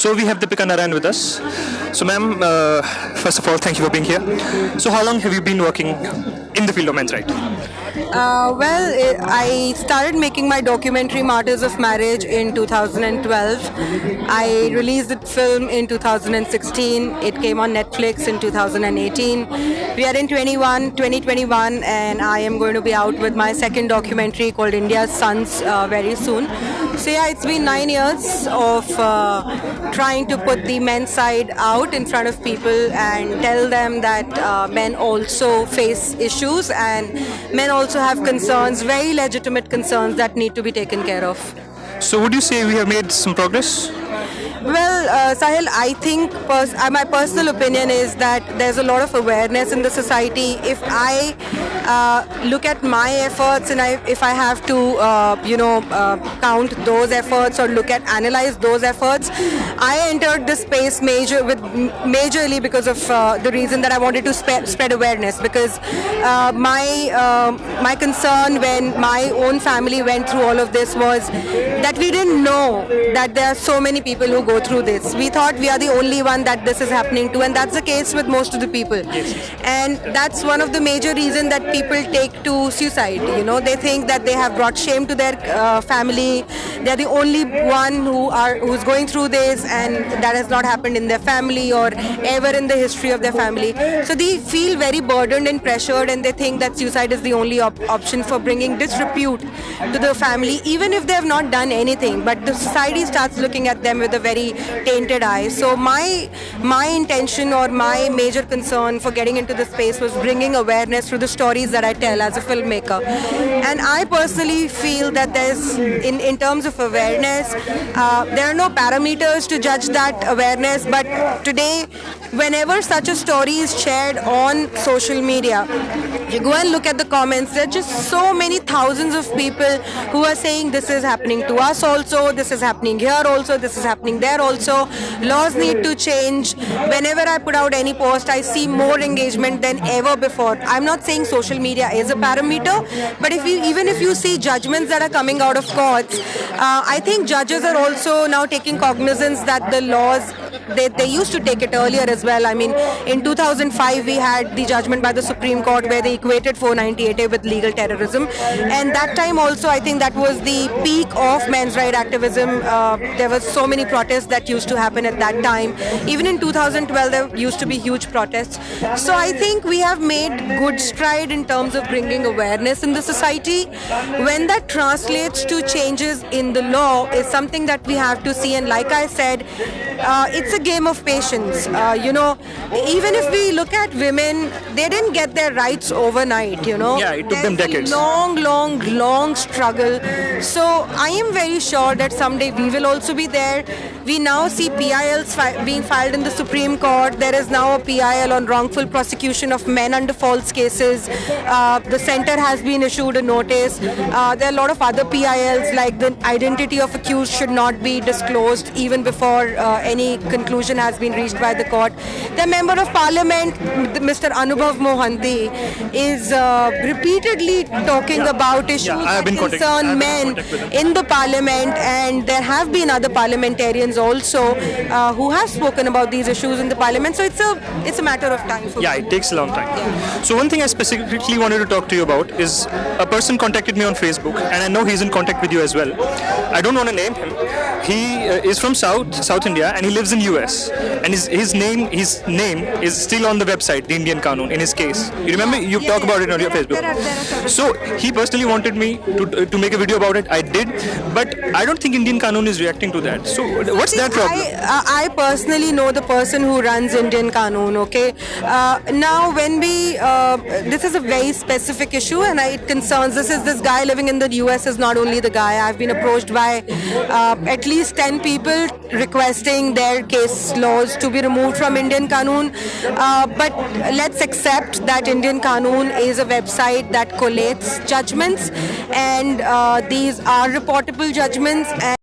So we have Deepika Narayan with us. So ma'am, first of all, thank you for being here. So how long have you been working in the field of men's rights? I started making my documentary Martyrs of Marriage in 2012. I released the film in 2016. It came on Netflix in 2018. We are in 2021 and I am going to be out with my second documentary called India's Sons very soon. So yeah, it's been 9 years of trying to put the men's side out in front of people and tell them that men also face issues and men also have concerns, very legitimate concerns that need to be taken care of. So would you say we have made some progress? Well, Sahil, I think my personal opinion is that there's a lot of awareness in the society. If I look at my efforts and if I have to, count those efforts or analyze those efforts, I entered this space majorly because of the reason that I wanted to spread awareness. Because my concern when my own family went through all of this was that we didn't know that there are so many people who go through this. We thought we are the only one that this is happening to, and that's the case with most of the people. And that's one of the major reasons that people take to suicide. You know, they think that they have brought shame to their family. They're the only one who's going through this, and that has not happened in their family or ever in the history of their family. So they feel very burdened and pressured, and they think that suicide is the only option for bringing disrepute to the family, even if they have not done anything. But the society starts looking at them with a very tainted eye. So my intention or my major concern for getting into the space was bringing awareness through the stories that I tell as a filmmaker. And I personally feel that there's, in terms of awareness, there are no parameters to judge that awareness. But today, whenever such a story is shared on social media, you go and look at the comments, there are just so many thousands of people who are saying this is happening to us also, this is happening here also, this is happening there also, laws need to change. Whenever I put out any post, I see more engagement than ever before. I'm not saying social media is a parameter, but even if you see judgments that are coming out of courts, I think judges are also now taking cognizance that the laws, they used to take it earlier as well. I mean, in 2005 we had the judgment by the Supreme Court where they equated 498A with legal terrorism, and that time also I think that was the peak of men's right activism. There were so many protests that used to happen at that time. Even in 2012 there used to be huge protests. So I think we have made good stride in terms of bringing awareness in the society. When that translates to changes in the law is something that we have to see, and like I said, it's a game of patience. Even if we look at women, they didn't get their rights overnight, Yeah, it took them decades. Long struggle. So I am very sure that someday we will also be there. We now see PILs being filed in the Supreme Court. There is now a PIL on wrongful prosecution of men under false cases. The center has been issued a notice. There are a lot of other PILs, like the identity of accused should not be disclosed even before any conclusion has been reached by the court. The Member of Parliament, Mr. Anubhav Mohanty, is repeatedly talking about issues that concern men in the parliament, and there have been other parliamentarians also who have spoken about these issues in the parliament. So it's a matter of time. Yeah, it takes a long time. So one thing I specifically wanted to talk to you about is a person contacted me on Facebook, and I know he's in contact with you as well. I don't want to name him. He is from South India, and he lives in US. And his name is still on the website, the Indian Qanun, in his case. You remember you talk about it on your Facebook. So he personally wanted me to make a video about it. I did, but I don't think Indian Qanun is reacting to that. So what's that problem? I personally know the person who runs Indian Qanun, okay? Now when this is a very specific issue, and it concerns, this guy living in the US is not only the guy. I've been approached by at least 10 people requesting their case laws to be removed from Indian Qanun. But let's accept that Indian Qanun is a website that collates judgments, and these are reportable judgments. And